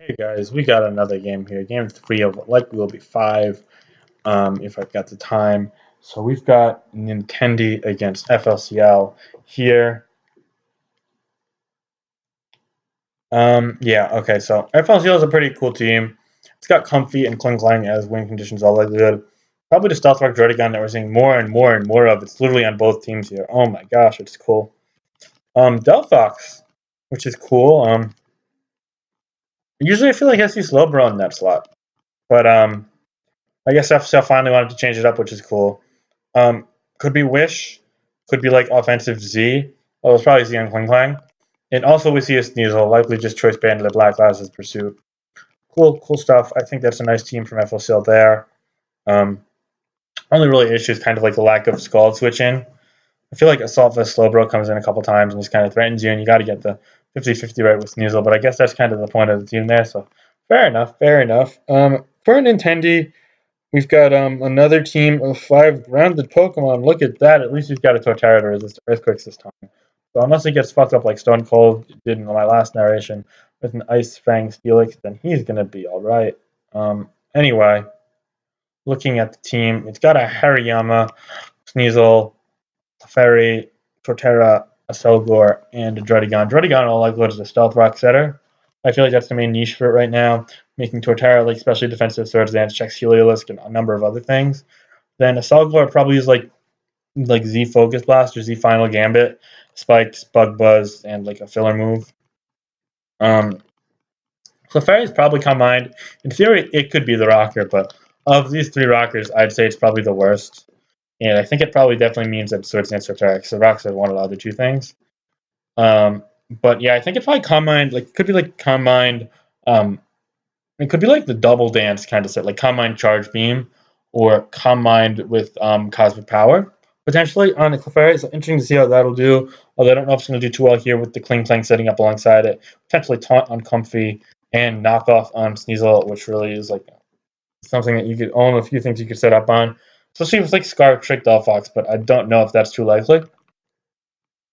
Hey guys, we got another game here. Game 3 of what likely will be 5, if I've got the time. So we've got Nintendi against FLCL here. Yeah, okay, so FLCL is a pretty cool team. It's got Comfy and Kling Klang as win conditions all likely good. Probably the Stealth Rock Drotigun that we're seeing more and more and more of. It's literally on both teams here. Oh my gosh, it's cool. Delphox, which is cool. Usually I feel like I see Slowbro in that slot. But I guess FCL finally wanted to change it up, which is cool. Could be Wish, could be like offensive Z. Well, it's probably Z on Kling Klang. And also we see a Sneasel, likely just choice banded at Black Glasses Pursuit. Cool stuff. I think that's a nice team from FLCL there. Um, Only really issue is kind of like the lack of Scald switching. I feel like Assault Vest Slowbro comes in a couple times and just kind of threatens you, and you got to get the 50-50 right with Sneasel. But I guess that's kind of the point of the team there. So fair enough. For Nintendi, we've got another team of 5 grounded Pokemon. Look at that. At least he's got a Torterra to resist Earthquakes this time. So unless he gets fucked up like Stone Cold did in my last narration with an Ice Fang Steelix, then he's going to be alright. Anyway, looking at the team, it's got a Hariyama, Sneasel, Clefairy, Torterra, a Selgor, and a Druddigon. Druddigon all likelihood is a Stealth Rock setter. I feel like that's the main niche for it right now, making Torterra like especially defensive Swords Dance, checks Heliolisk, and a number of other things. Then a Selgor probably is like Z Focus Blast or Z Final Gambit, Spikes, Bug Buzz, and like a filler move. Clefairy is probably combined. In theory, it could be the rocker, but of these 3 rockers, I'd say it's probably the worst. And I think it probably definitely means that Swords Dance Torterra, because the rocks are one of the other 2 things. But yeah, I think it's probably combined, like could be like combined. It could be like the double dance kind of set, like combined charge beam, or combined with cosmic power potentially on the Clefairy. So interesting to see how that'll do. Although I don't know if it's going to do too well here with the Kling Klang setting up alongside it. Potentially taunt on Comfy and knockoff on Sneasel, which really is like something that you could own. A few things you could set up on, especially with like Scarf Trick Delphox, but I don't know if that's too likely.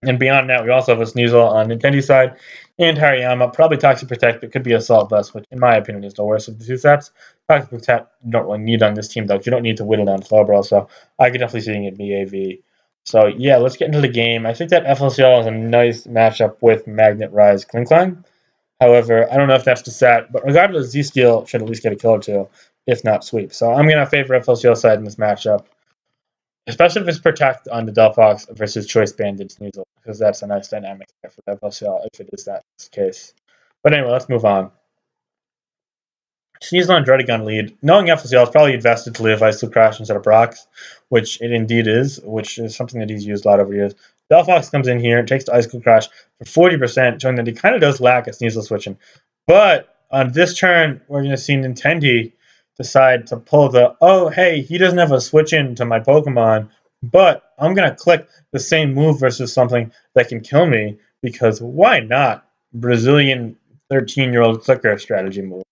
And beyond that, we also have a Sneasel on Nintendi's side, and Hariyama, probably Toxic Protect, but could be Assault Vest, which in my opinion is the worst of the 2 sets. Toxic Protect you don't really need on this team, though. You don't need to whittle down Slowbro, so I could definitely see it be AV. So yeah, let's get into the game. I think that FLCL is a nice matchup with Magnet Rise Kling Klang. However, I don't know if that's the set, but regardless, Z-Steel should at least get a kill or 2, if not sweep. So I'm going to favor FLCL side in this matchup. Especially if it's Protect on the Delphox versus Choice Banded Sneasel, because that's a nice dynamic there for FLCL if it is that case. But anyway, let's move on. Sneasel and Druddigon lead. Knowing FLCL is probably invested to leave Ice Crash instead of Brox, which it indeed is, which is something that he's used a lot over years. Delphox comes in here, takes the Ice Crash for 40%, showing that he kind of does lack a Sneasel switching. But on this turn, we're going to see Nintendi decide to pull the, oh, hey, he doesn't have a switch in to my Pokemon, but I'm going to click the same move versus something that can kill me, because why not? Brazilian 13-year-old clicker strategy move.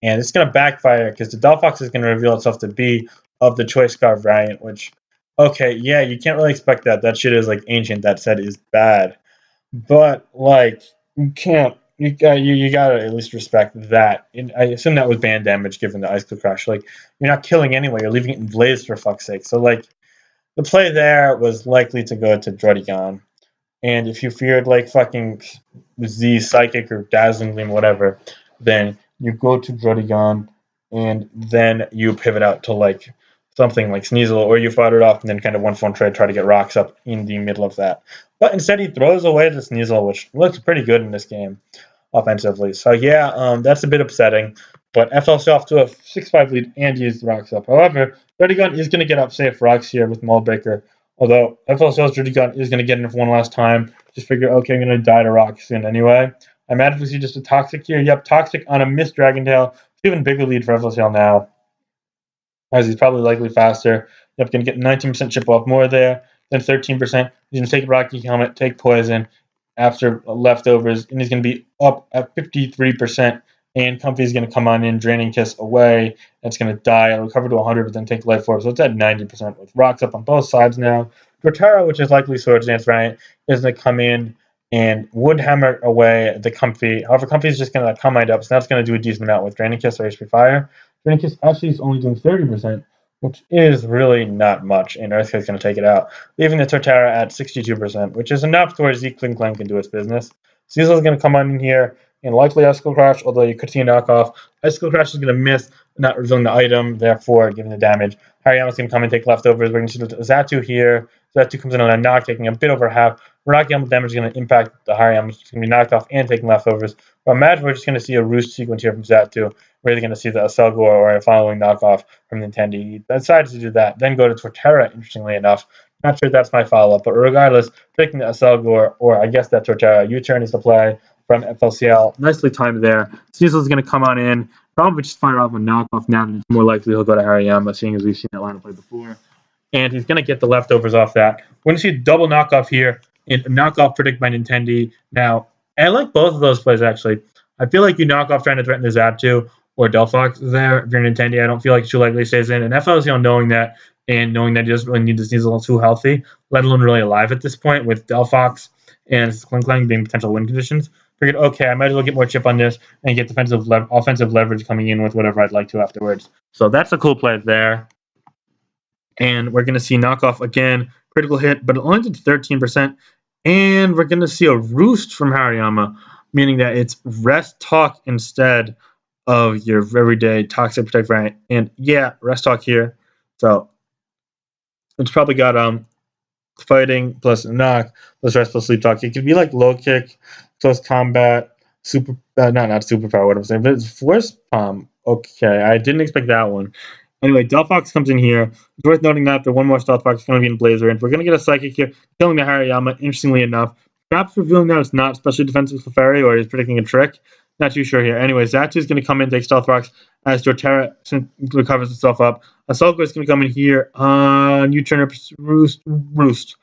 And it's going to backfire because the Delphox is going to reveal itself to be of the Choice Scarf variant, which, okay, yeah, you can't really expect that. That shit is like ancient. That set is bad. But, like, you can't. You gotta at least respect that. And I assume that was band damage given the Ice Crash. Like, you're not killing anyway. You're leaving it in Blaze for fuck's sake. So, like, the play there was likely to go to Druddigon. And if you feared, like, fucking Z Psychic or Dazzling Gleam, whatever, then you go to Druddigon, and then you pivot out to, like, something like Sneasel, or you fought it off and then kind of 1-4 trade, try to get rocks up in the middle of that. But instead he throws away the Sneasel, which looks pretty good in this game offensively. So yeah, that's a bit upsetting. But FLC off to a 6-5 lead and used rocks up. However, Druddigon is going to get up safe rocks here with Moldbreaker. Although FLCL's Druddigon is going to get in for one last time. Just figure, okay, I'm going to die to rocks soon anyway. I magically see just a Toxic here. Yep, Toxic on a missed Dragon Tail. Even bigger lead for FLCL now, as he's probably likely faster. Yep, going to get 19% chip off more there, then 13%. He's going to take a Rocky Helmet, take Poison after leftovers, and he's going to be up at 53%. And Comfy's going to come on in, Draining Kiss away. It's going to die. It'll recover to 100, but then take Life Orb. So it's at 90% with rocks up on both sides now. Torterra, which is likely Swords Dance variant, is going to come in and would hammer away the Comfy. However, Comfy is just going to combine up, so that's going to do a decent amount with Draining Kiss or HP Fire. Draining Kiss actually is only doing 30%, which is really not much, and Earthquake's going to take it out, leaving the Torterra at 62%, which is enough to where Zeke Kling Klang can do its business. Cecil is going to come on in here and likely Icicle Crash, although you could see a knockoff. Icicle Crash is going to miss, not revealing the item, therefore giving the damage. Hariyama's going to come and take leftovers. We're going to see Zatu here. Zatu comes in on a knock, taking a bit over half. Rocky Helmet damage is going to impact the Hariyama, which is going to be knocked off and taking leftovers. But imagine we're just going to see a Roost sequence here from Zatu. We're either going to see the Aselgor or a following knockoff from Nintendi. He decided to do that, then go to Torterra, interestingly enough. Not sure that's my follow-up, but regardless, picking the Aselgor, or I guess that Torterra, U-turn is the play from FLCL. Nicely timed there. Cecil's going to come on in, probably just fire off a knockoff now, and it's more likely he'll go to Hariyama, seeing as we've seen that lineup play before. And he's going to get the leftovers off that. We're going to see a double knockoff here, and a knockoff predicted by Nintendi. Now, I like both of those plays, actually. I feel like you knock off trying to threaten the Zatu or Delphox there if you're Nintendi. I don't feel like too likely stays in. And FLCL knowing that, and knowing that he doesn't really need this Diesel too healthy, let alone really alive at this point, with Delphox and Kling Klang being potential win conditions, figured, okay, I might as well get more chip on this and get offensive leverage coming in with whatever I'd like to afterwards. So that's a cool play there. And we're going to see knockoff again, critical hit, but it only did 13%. And we're going to see a Roost from Hariyama, meaning that it's Rest Talk instead of your everyday Toxic Protect variant. And yeah, Rest Talk here. So it's probably got fighting plus knock plus rest plus sleep talk. It could be like low kick plus combat super not superpower, what I'm saying, but it's force palm. Okay, I didn't expect that one. Anyway, Delphox comes in here. It's worth noting that after one more Stealth Box is going to be in Blazer, and we're going to get a Psychic here, killing the Hariyama, interestingly enough. Perhaps revealing that it's not specially defensive with Clefairy, or he's predicting a trick. Not too sure here. Anyway, Zatu is going to come in, take Stealth Rocks as Torterra recovers itself up. Aselgor is going to come in here on U-turn Roost.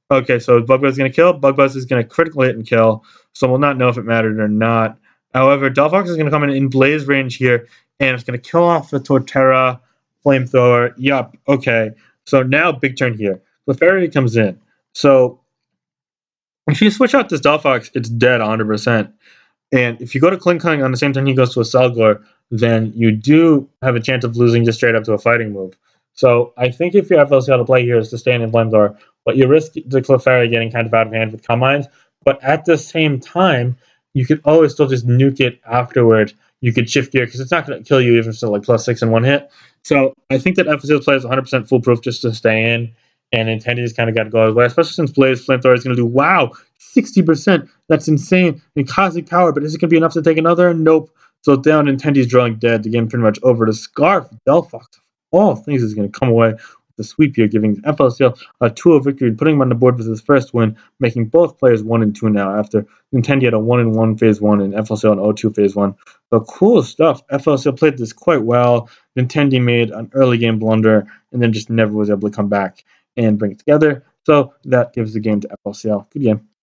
Okay, so Bugbuzz is going to kill. Bugbuzz is going to critical hit and kill, so we'll not know if it mattered or not. However, Delphox is going to come in Blaze range here, and it's going to kill off the Torterra Flamethrower. Yup, okay. So now big turn here. Clefairy comes in. So if you switch out this Delphox, it's dead 100%. And if you go to Kling Klang on the same time he goes to a Aselgor, then you do have a chance of losing just straight up to a fighting move. So I think if your FLCL to play here is to stay in Flamethrower, but you risk the Clefairy getting kind of out of hand with Combines. But at the same time, you could always still just nuke it afterward. You could shift gear because it's not going to kill you even if it's like +6 in one hit. So I think that FLCL's play is 100% foolproof just to stay in. And Nintendi's kind of got to go his way, especially since Blaze Flamethrower is going to do, wow, 60%. That's insane. And Cosmic Power, but is it going to be enough to take another? Nope. So down, Nintendi's drawing dead. The game pretty much over. To Scarf, Delphox, all things is going to come away with the sweep here, giving FLCL a 2-0 victory and putting him on the board with his first win, making both players 1-2 now after Nintendi had a 1-1 phase 1 and FLCL an 0-2 phase 1. So cool stuff. FLCL played this quite well. Nintendi made an early game blunder and then just never was able to come back and bring it together. So that gives the game to FLCL. Good game.